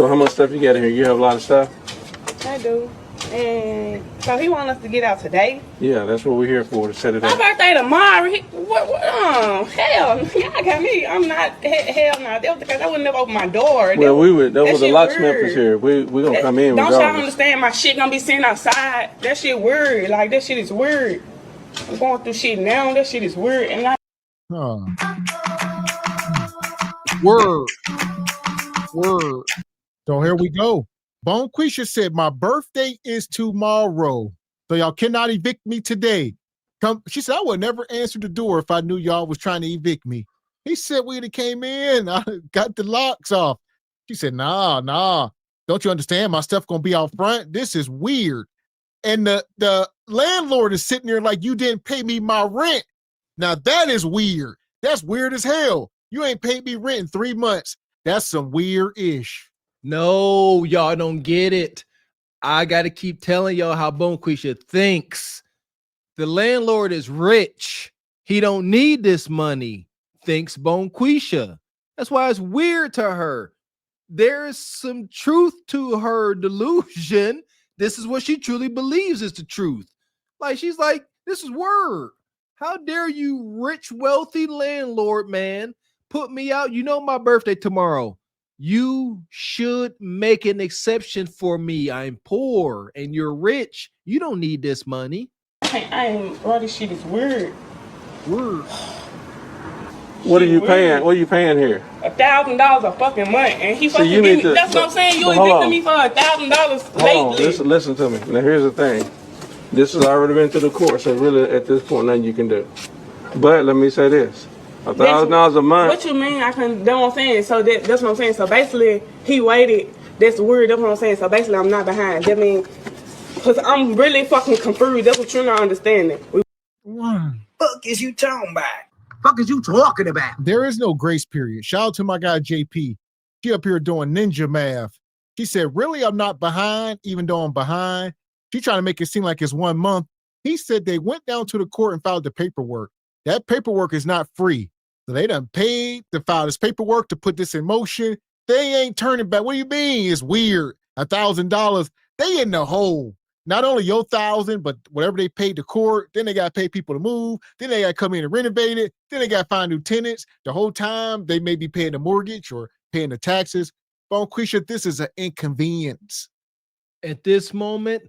So how much stuff you got in here? You have a lot of stuff? I do. And so he wants us to get out today. Yeah, that's what we're here for, to set it My up. birthday tomorrow. Hell, y'all got me. I'm not, hell no. That was because I would never open my door. Well, that was the shit locksmith weird. is here. We're going to come in Don't regardless. y'all understand my shit gonna be sitting outside? That shit weird. Like, that shit is weird. I'm going through shit now. That shit is weird. And Word. So here we go. Bonquisha said, my birthday is tomorrow, so y'all cannot evict me today. She said, I would never answer the door if I knew y'all was trying to evict me. He said, we'd have came in. I got the locks off. She said, nah. Don't you understand? My stuff gonna be out front. This is weird. And the landlord is sitting there like, you didn't pay me my rent. Now that is weird. That's weird as hell. You ain't paid me rent in 3 months. That's some weird-ish. No, y'all don't get it. I got to keep telling y'all how Bonquisha thinks. The landlord is rich. He don't need this money, thinks Bonquisha. That's why it's weird to her. There's some truth to her delusion. This is what she truly believes is the truth. Like, she's like, this is word. How dare you, rich, wealthy landlord, man, put me out? You know my birthday tomorrow. You should make an exception for me. I'm poor and you're rich. You don't need this money. I ain't, all this shit is weird. Word. What are you paying? What are you paying here? $1,000 a fucking month, and he fucking you give need me. That's what I'm saying. You evicted me for $1,000 lately. Listen to me. Now here's the thing. This has already been to the court, so really at this point nothing you can do. But let me say this. $1,000 a month. What you mean? I couldn't. That's what I'm saying. So that's what I'm saying. So basically, he waited. That's weird. That's what I'm saying. So basically, I'm not behind. That means, cause I'm really fucking confused. That's what you're not understanding. Fuck is you talking about? Fuck is you talking about? There is no grace period. Shout out to my guy JP. She up here doing ninja math. She said, really, I'm not behind, even though I'm behind. She trying to make it seem like it's 1 month. He said they went down to the court and filed the paperwork. That paperwork is not free. So they done paid to file this paperwork to put this in motion. They ain't turning back. What do you mean? It's weird. $1,000. They in the hole. Not only your 1,000, but whatever they paid the court, then they got to pay people to move, then they got to come in and renovate it, then they got to find new tenants. The whole time they may be paying the mortgage or paying the taxes. Bonquisha, this is an inconvenience. At this moment,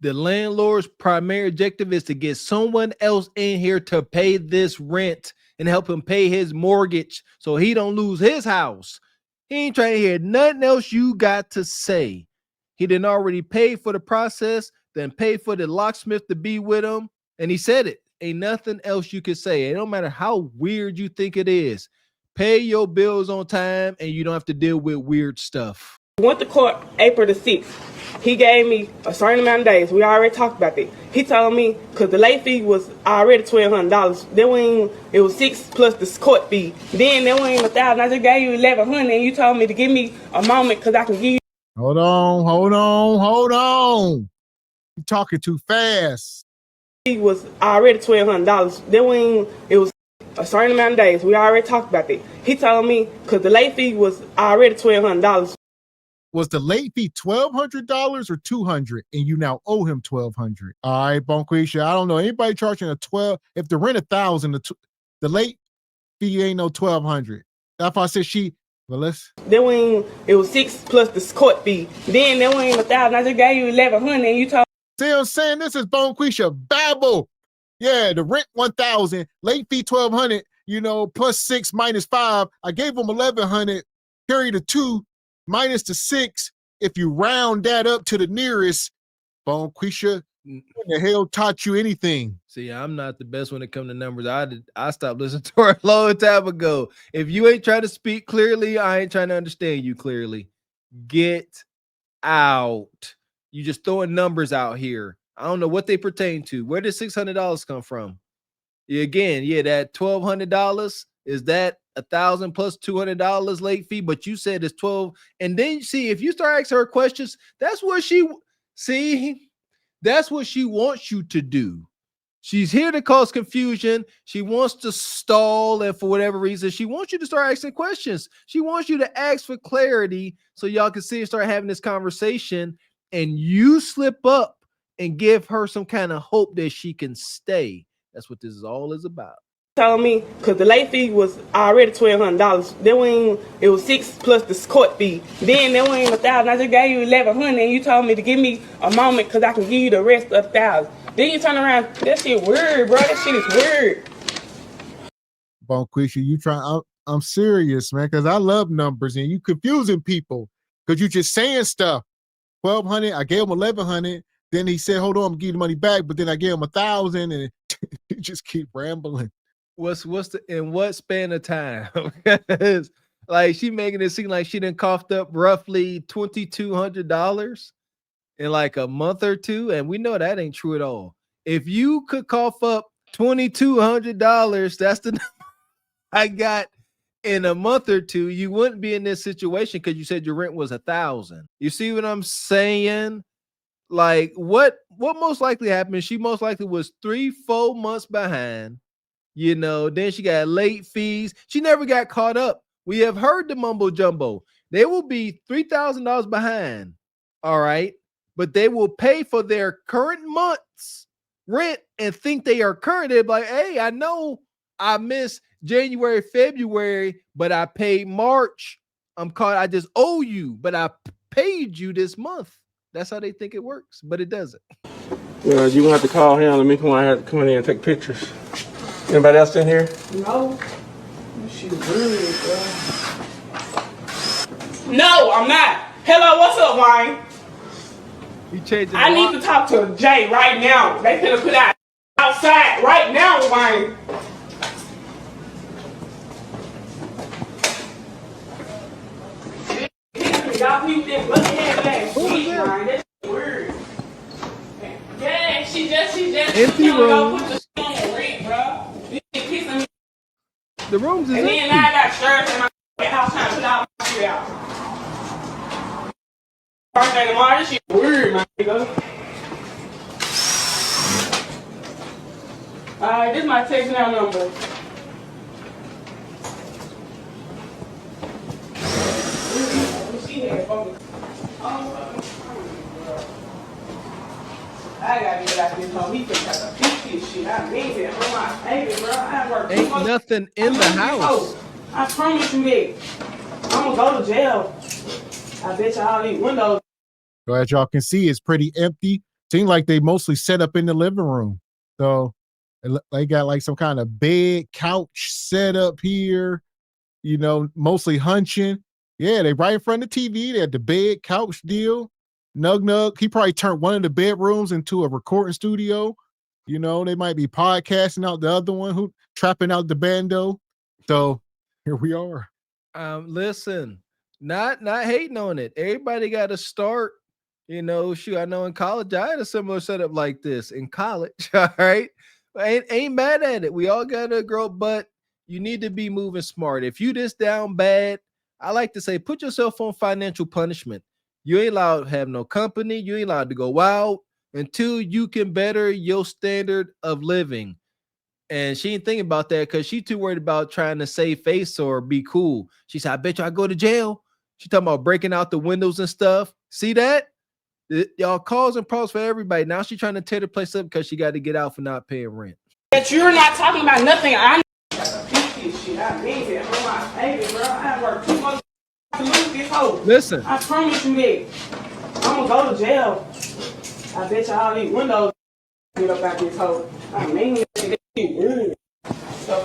the landlord's primary objective is to get someone else in here to pay this rent and help him pay his mortgage so he don't lose his house. He ain't trying to hear nothing else you got to say. He didn't already pay for the process, then pay for the locksmith to be with him. And he said it. Ain't nothing else you can say. It don't matter how weird you think it is. Pay your bills on time and you don't have to deal with weird stuff. Went to court April the 6th. He gave me a certain amount of days. We already talked about that. He told me, because the late fee was already $1,200. Then it was $600 plus the court fee. Then there wasn't even $1,000. I just gave you $1,100 and you told me to give me a moment because I can give you. Hold on. You're talking too fast. It was already $1,200. Then it was a certain amount of days. We already talked about that. He told me, because the late fee was already $1,200. Was the late fee $1,200 or $200, and you now owe him $1,200? All right, Bonquisha, I don't know anybody charging a $1,200. If the rent $1,000, the late fee ain't no $1,200. That's why I said Well, let's. Then it was $600 plus the court fee. Then there wasn't even $1,000. I just gave you $1,100 and you told. See what I'm saying? This is Bonquisha babble. Yeah, the rent $1,000, late fee $1,200. Plus 6 minus 5. I gave him $1,100. Carry the 2 minus the 6. If you round that up to the nearest, Bonquisha, who the hell taught you anything? See, I'm not the best when it comes to numbers. I stopped listening to her a long time ago. If you ain't trying to speak clearly, I ain't trying to understand you clearly. Get out. You just throwing numbers out here. I don't know what they pertain to. Where did $600 come from? Again, that $1,200 is that $1,000 plus $200 late fee, but you said it's 12. And then see, if you start asking her questions, that's what she wants you to do. She's here to cause confusion. She wants to stall, and for whatever reason, she wants you to start asking questions. She wants you to ask for clarity so y'all can see and start having this conversation, and you slip up and give her some kind of hope that she can stay. That's what this is all is about. Telling me, because the late fee was already $1,200. Then it was $6 plus the court fee. Then there went $1,000. I just gave you $1,100, and you told me to give me a moment because I can give you the rest of $1,000. Then you turn around, that shit weird, bro. That shit is weird. Bonquisha, you try. I'm serious, man, because I love numbers and you confusing people because you just saying stuff. 1,200, I gave him 1,100. Then he said, "Hold on, I'm gonna give you the money back." But then I gave him 1,000, and you just keep rambling. In what span of time? Like she making it seem like she done coughed up roughly $2,200 in like a month or two, and we know that ain't true at all. If you could cough up $2,200, that's the number I got in a month or two, you wouldn't be in this situation because you said your rent was $1,000. You see what I'm saying? Like what most likely happened? She most likely was 3-4 months behind. You know, then she got late fees. She never got caught up. We have heard the mumbo jumbo. They will be $3,000 behind. All right. But they will pay for their current month's rent and think they are current. They're like, hey, I know I missed January, February, but I paid March. I just owe you, but I paid you this month. That's how they think it works, but it doesn't. Well, you gonna have to call him. Let me come in here and take pictures. Anybody else in here? No. She weird, bro. No, I'm not. Hello, what's up, Wayne? You changing I need to talk to Jay right now. They finna put out outside right now, Wayne. Y'all people didn't look at that week, Wayne. That's weird. Yeah, she just empty room. Go put the shit on the rent, bro. You kissing me. The rooms is and empty. then now I got shirts in my house trying to put all my shit out. Birthday tomorrow, this shit weird, my nigga. Alright, this is my text now number. She had focus. I gotta get out this home. He could try to fix this shit. I mean it. Oh my baby, bro. I work Ain't nothing in the house. I promise you that. I'm gonna go to jail. I bet you all these windows. So as y'all can see, it's pretty empty. Seems like they mostly set up in the living room. So they got like some kind of bed, couch set up here, you know, mostly hunching. Yeah, they right in front of the TV. They had the bed, couch deal. Nug. He probably turned one of the bedrooms into a recording studio. You know, they might be podcasting out the other one, who trapping out the bando. So here we are. Listen, not hating on it. Everybody got to start. You know, shoot, I know in college I had a similar setup like this in college. All right, ain't mad at it. We all got to grow, but you need to be moving smart. If you this down bad, I like to say, put yourself on financial punishment. You ain't allowed to have no company. You ain't allowed to go out until you can better your standard of living. And she ain't thinking about that because she too worried about trying to save face or be cool. She said, I bet you I go to jail. She talking about breaking out the windows and stuff. See that? Y'all causing problems for everybody. Now she trying to tear the place up because she got to get out for not paying rent. That you're not talking about nothing. I shit. I mean it. Oh my baby, bro. I work too much to lose this hoe. Listen. I promise you that. I'm gonna go to jail. I bet you all these windows get up out this hoe. I mean it. That shit weird. The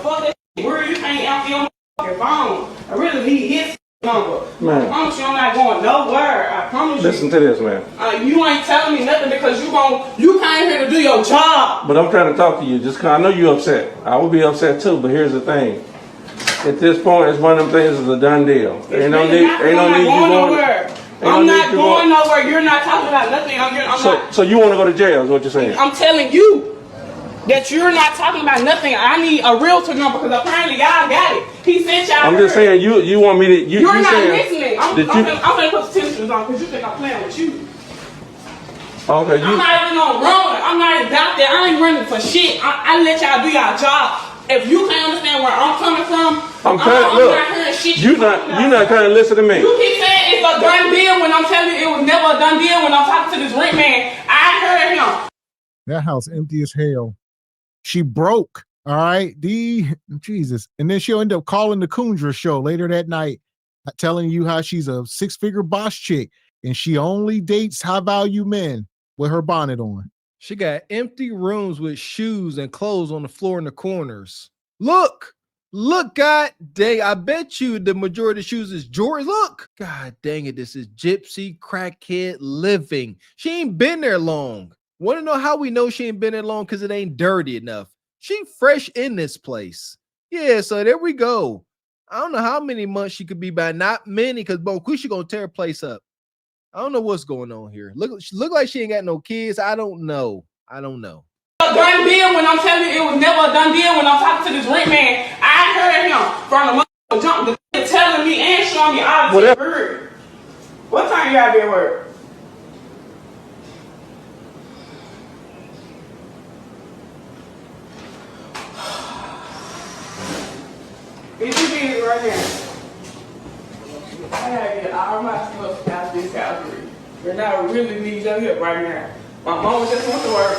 fuck that shit weird. You can't answer your fucking phone. I really need his number. Man. I promise you I'm not going nowhere. I promise you. Listen to this, man. You ain't telling me nothing because you came here to do your job. But I'm trying to talk to you just because I know you're upset. I would be upset too, but here's the thing. At this point, it's one of them things that's a done deal. Ain't no need you going. I'm not going nowhere. You're not talking about nothing. So you want to go to jail is what you're saying? I'm telling you that you're not talking about nothing. I need a realtor number because apparently y'all got it. He sent y'all. I'm just saying you want me to. You're not listening. I'm gonna put the tensions on because you think I'm playing with you. Okay, I'm not even gonna run. I'm not even out there. I ain't running for shit. I let y'all do y'all job. If you can't understand where I'm coming from, I'm not hearing shit. You not trying to listen to me. You keep saying it's a done deal when I'm telling you it was never a done deal. When I'm talking to this rent man, I heard him. That house empty as hell. She broke. All right. Jesus. And then she'll end up calling the Kundra show later that night, telling you how she's a 6-figure boss chick and she only dates high value men with her bonnet on. She got empty rooms with shoes and clothes on the floor in the corners. Look, God dang, I bet you the majority of the shoes is Jordan. Look, God dang it, this is gypsy crackhead living. She ain't been there long. Want to know how we know she ain't been there long? Because it ain't dirty enough. She fresh in this place. Yeah, so there we go. I don't know how many months she could be by. Not many, because Bonquisha gonna tear a place up. I don't know what's going on here. Look like she ain't got no kids. I don't know. A done deal when I'm telling you it was never a done deal. When I'm talking to this rent man, I heard him from the jump, telling me and showing me all the shit. What time you gotta be at work? It's you busy right now. I gotta get all my stuff out this house. And I really need your help right now. My mama just went to work.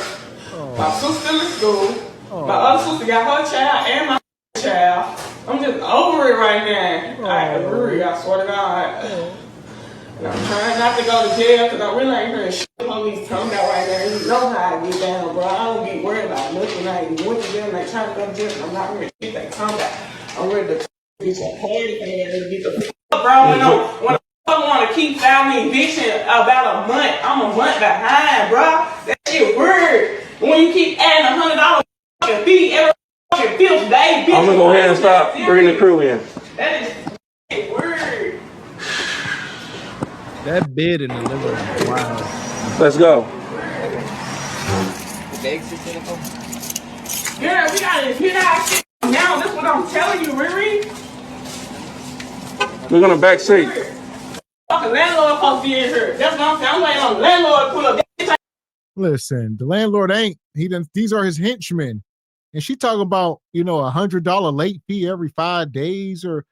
My sister in school. My other sister got her child and my child. I'm just over it right now. I agree, I swear to God. And I'm trying not to go to jail because I really ain't hearing shit police talking about right now. You know how I get down, bro. I don't be worried about nothing. I ain't went to jail and I trying to go to jail. I'm not hearing shit they talking about. I'm ready to get your party and get the bro. When I want to keep filing eviction about a month, I'm a month behind, bro. That shit weird. When you keep adding $100 fee every fifth day, bitch. I'm gonna go ahead and stop bringing the crew in. That is weird. That bed in the living room. Wow. Let's go. Yeah, we gotta get our shit now. That's what I'm telling you, Riri. We're gonna back seat. Fucking landlord supposed to be in here. That's what I'm saying. I'm waiting on the landlord to pull up. Listen, the landlord ain't. These are his henchmen. And she talking about, $100 late fee every 5 days or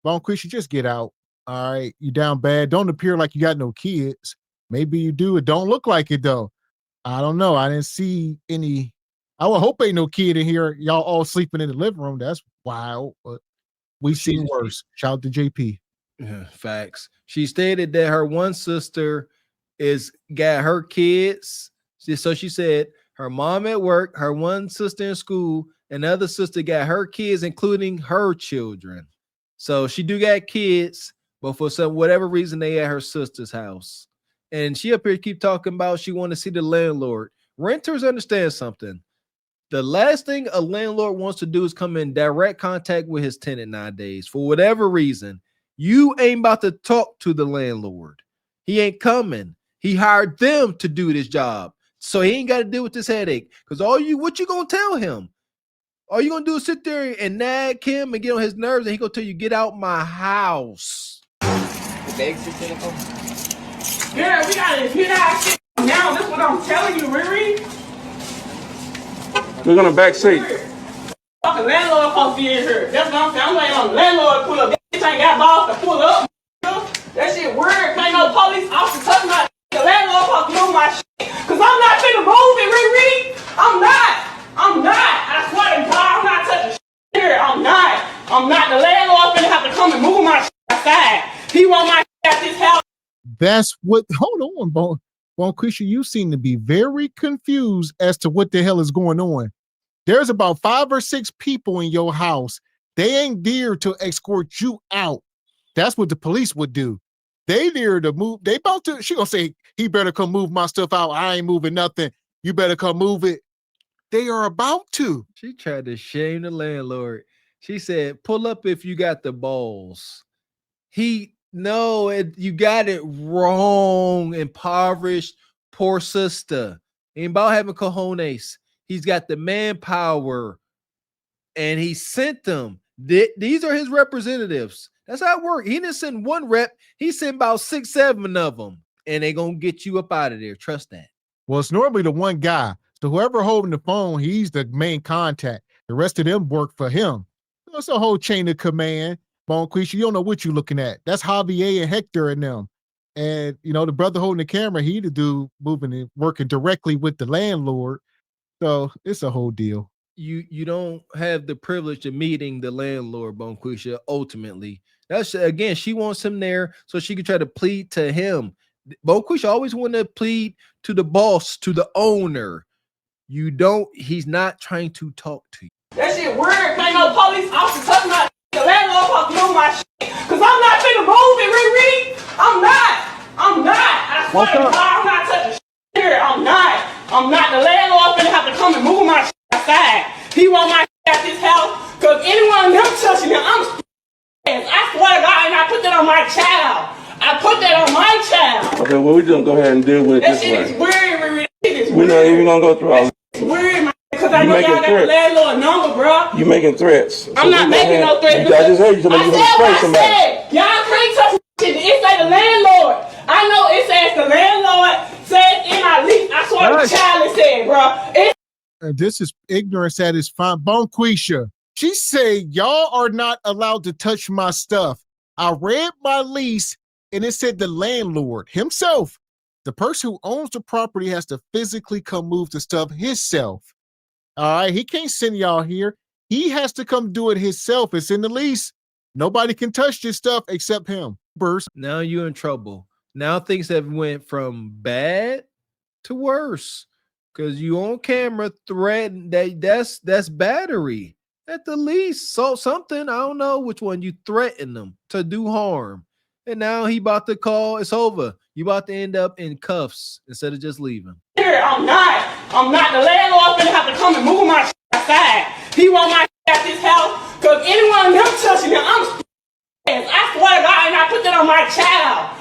Bonquisha, just get out. All right. You down bad. Don't appear like you got no kids. Maybe you do. It don't look like it though. I don't know. I didn't see any. I would hope ain't no kid in here. Y'all all sleeping in the living room. That's wild. But we've seen worse. Shout out to JP. Yeah, facts. She stated that her one sister got her kids. So she said her mom at work, her one sister in school, and the other sister got her kids, including her children. So she do got kids, but for whatever reason, they at her sister's house. And she up here keep talking about she want to see the landlord. Renters understand something. The last thing a landlord wants to do is come in direct contact with his tenant nowadays. For whatever reason, you ain't about to talk to the landlord. He ain't coming. He hired them to do this job. So he ain't got to deal with this headache. Because what you gonna tell him? All you gonna do is sit there and nag him and get on his nerves, and he gonna tell you, get out my house. Yeah, we gotta get our shit now. That's what I'm telling you, Riri. We're gonna back seat. Fucking landlord supposed to be in here. That's what I'm saying. I'm waiting on the landlord to pull up. That bitch ain't got balls to pull up. That shit weird. Ain't no police officer touching my shit. The landlord supposed to move my shit. Cause I'm not finna move it, Riri. I'm not. I swear to God, I'm not touching shit here. I'm not. The landlord finna have to come and move my shit outside. He want my shit at this house. That's what. Hold on, Bonquisha, you seem to be very confused as to what the hell is going on. There's about 5 or 6 people in your house. They ain't there to escort you out. That's what the police would do. They there to move. They about to. She gonna say he better come move my stuff out. I ain't moving nothing. You better come move it. They are about to. She tried to shame the landlord. She said, pull up if you got the balls. You got it wrong. Impoverished, poor sister. Ain't about having cojones. He's got the manpower. And he sent them. These are his representatives. That's how it works. He didn't send one rep. He sent about 6, 7 of them. And they gonna get you up out of there. Trust that. Well, it's normally the one guy. So whoever holding the phone, he's the main contact. The rest of them work for him. So it's a whole chain of command. Bonquisha, you don't know what you're looking at. That's Javier and Hector and them. And, you know, the brother holding the camera, he the dude moving and working directly with the landlord. So it's a whole deal. You don't have the privilege of meeting the landlord, Bonquisha, ultimately. That's again, she wants him there so she can try to plead to him. Bonquisha always want to plead to the boss, to the owner. You don't, he's not trying to talk to you. That shit weird. Ain't no police officer touching my shit. The landlord supposed to move my shit. Cause I'm not finna move it, Riri. I'm not. I swear to God, I'm not touching shit here. I'm not. The landlord finna have to come and move my shit outside. He want my shit at this house. Cause anyone them touching it, I'm I swear to God, and I put that on my child. Okay, well, we're going to go ahead and deal with it this way. That shit is weird, Riri. That shit is we're not even going to go through all this. It's weird, man. Because I know y'all got the landlord number, bro. You making threats. I'm not making no threats. I just heard you somebody you gonna spray somebody. Y'all can't touch shit. It say the landlord. I know it says the landlord said in my lease. I swear the child is said, bro. This is ignorance at its fine. Bonquisha, she said, y'all are not allowed to touch my stuff. I read my lease and it said the landlord himself, the person who owns the property, has to physically come move the stuff himself. All right, he can't send y'all here. He has to come do it himself. It's in the lease. Nobody can touch this stuff except him. Burst. Now you're in trouble. Now things have went from bad to worse because you on camera threaten that's battery at the least. So something, I don't know which one, you threaten them to do harm. And now he about to call, it's over. You about to end up in cuffs instead of just leaving. Here, I'm not. The landlord finna have to come and move my shit outside. He want my shit at this house. Cause anyone them touching it, I swear to God, and I put that on my child.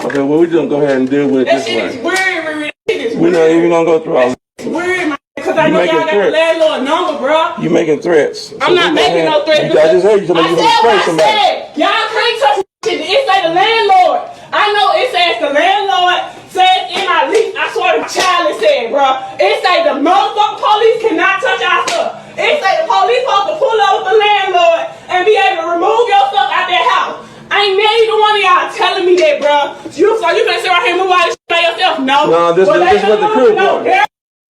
Okay, well, we're going to go ahead and deal with it this way. That shit is weird, Riri. We're not even going to go through all this. It's weird, man. Because I know y'all got the landlord number, bro. You making threats. I'm not making no threats. I just heard you somebody you gonna spray somebody. Y'all can't touch shit. It say the landlord. I know it says the landlord said in my lease. I swear the child is said, bro. It say the motherfucking police cannot touch our stuff. It say the police supposed to pull over the landlord and be able to remove your stuff out their house. I ain't neither one of y'all telling me that, bro. So you can sit right here and move all this shit by yourself? No. This is what the crew doing.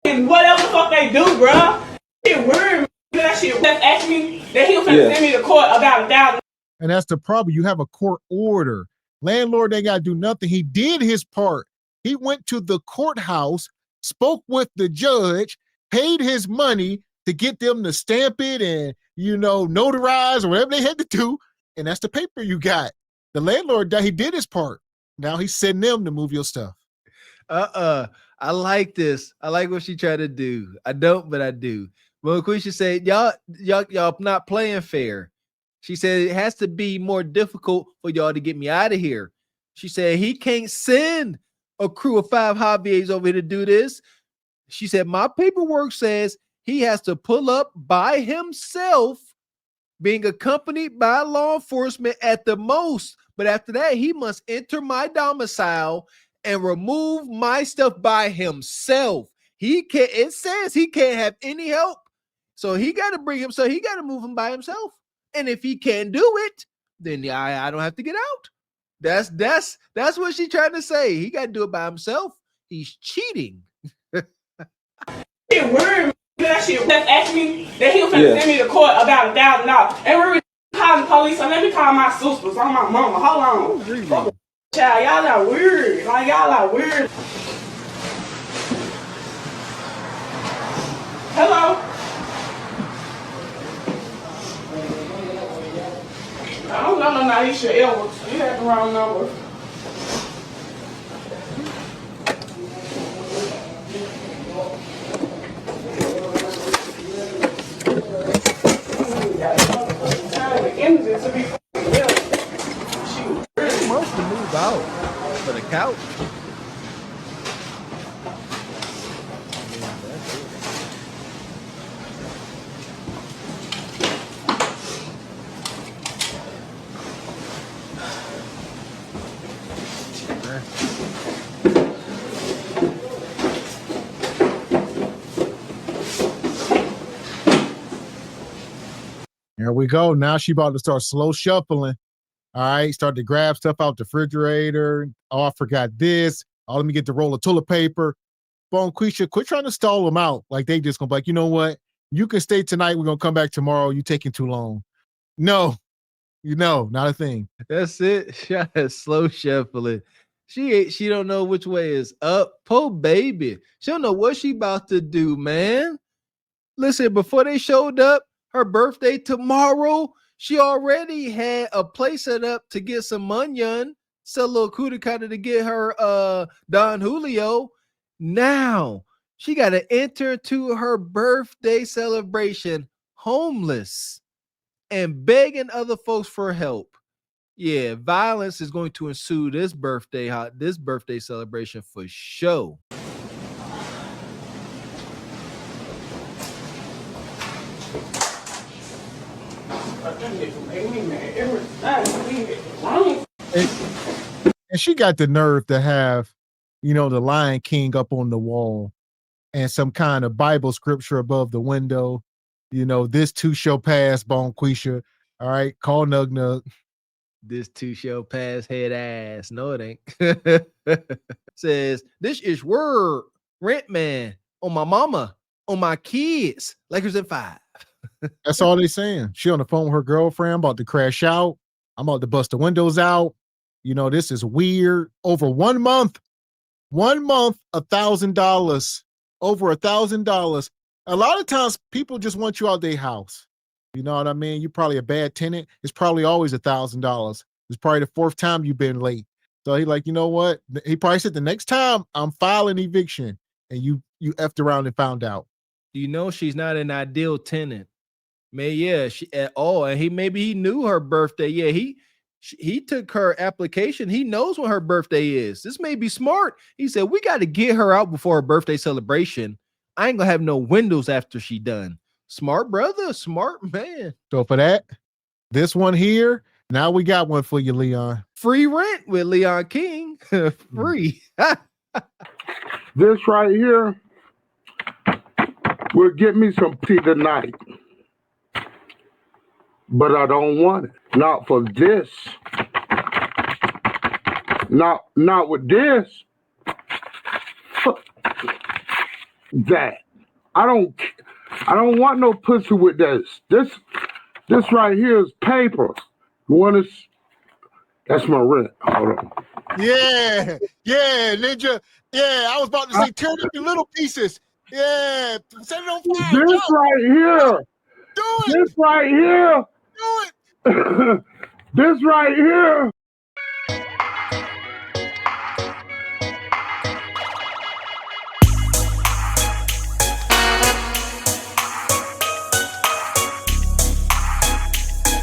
And whatever the fuck they do, bro. Shit weird. That shit just asked me that he was finna send me to court about $1,000. And that's the problem. You have a court order. Landlord ain't got to do nothing. He did his part. He went to the courthouse, spoke with the judge, paid his money to get them to stamp it and, notarize or whatever they had to do. And that's the paper you got. The landlord, he did his part. Now he's sending them to move your stuff. I like this. I like what she tried to do. I don't, but I do. Well, Quisha said, y'all not playing fair. She said it has to be more difficult for y'all to get me out of here. She said he can't send a crew of 5 Javiers over here to do this. She said my paperwork says he has to pull up by himself, being accompanied by law enforcement at the most. But after that, he must enter my domicile and remove my stuff by himself. It says he can't have any help. So he got to bring him. So he got to move him by himself. And if he can't do it, then I don't have to get out. That's what she trying to say. He got to do it by himself. He's cheating. Shit weird. That shit just asked me that he was going to send me to court about $1,000. And we're calling the police. So let me call my sisters on my mama. Hold on. Child, y'all are weird. Like, y'all are weird. Hello? I don't know no Naisha Edwards. You had the wrong number. She wants to move out for the couch. There we go. Now she about to start slow shuffling. All right, start to grab stuff out the refrigerator. Oh, I forgot this. Oh, let me get the roll of toilet paper. Bonquisha, quit trying to stall them out. Like they just gonna be like, you know what? You can stay tonight. We're gonna come back tomorrow. You taking too long. No, not a thing. That's it. She slow shuffling. She don't know which way is up. Poor baby. She don't know what she about to do, man. Listen, before they showed up, her birthday tomorrow, she already had a place set up to get some onion, sell a little cootie to get her Don Julio. Now she got to enter to her birthday celebration homeless and begging other folks for help. Yeah, violence is going to ensue this birthday celebration for sure. And she got the nerve to have, the Lion King up on the wall and some kind of Bible scripture above the window. This too shall pass, Bonquisha. All right, call Nug Nug. This too shall pass, head ass. No, it ain't. Says, this is word, rent man, on my mama, on my kids. Lakers in 5. That's all they saying. She on the phone with her girlfriend, about to crash out. I'm about to bust the windows out. This is weird. Over 1 month, $1,000, over $1,000. A lot of times people just want you out their house. You know what I mean? You're probably a bad tenant. It's probably always $1,000. It's probably the 4th time you've been late. So he like, you know what? He probably said the next time I'm filing eviction, and you effed around and found out. She's not an ideal tenant. Man, yeah, she at all. And he knew her birthday. Yeah, he took her application. He knows when her birthday is. This may be smart. He said, we got to get her out before her birthday celebration. I ain't gonna have no windows after she done. Smart brother, smart man. So for that, this one here, now we got one for you, Leon. Free rent with Leon King. Free. This right here will get me some tea tonight. But I don't want it. Not for this. Not with this. That. I don't want no pussy with this. This right here is paper. You want to? That's my rent. Hold on. Yeah, Ninja. Yeah, I was about to say tear it into little pieces. Yeah, set it on fire. This right here. Do it. This right here. Do it. This right here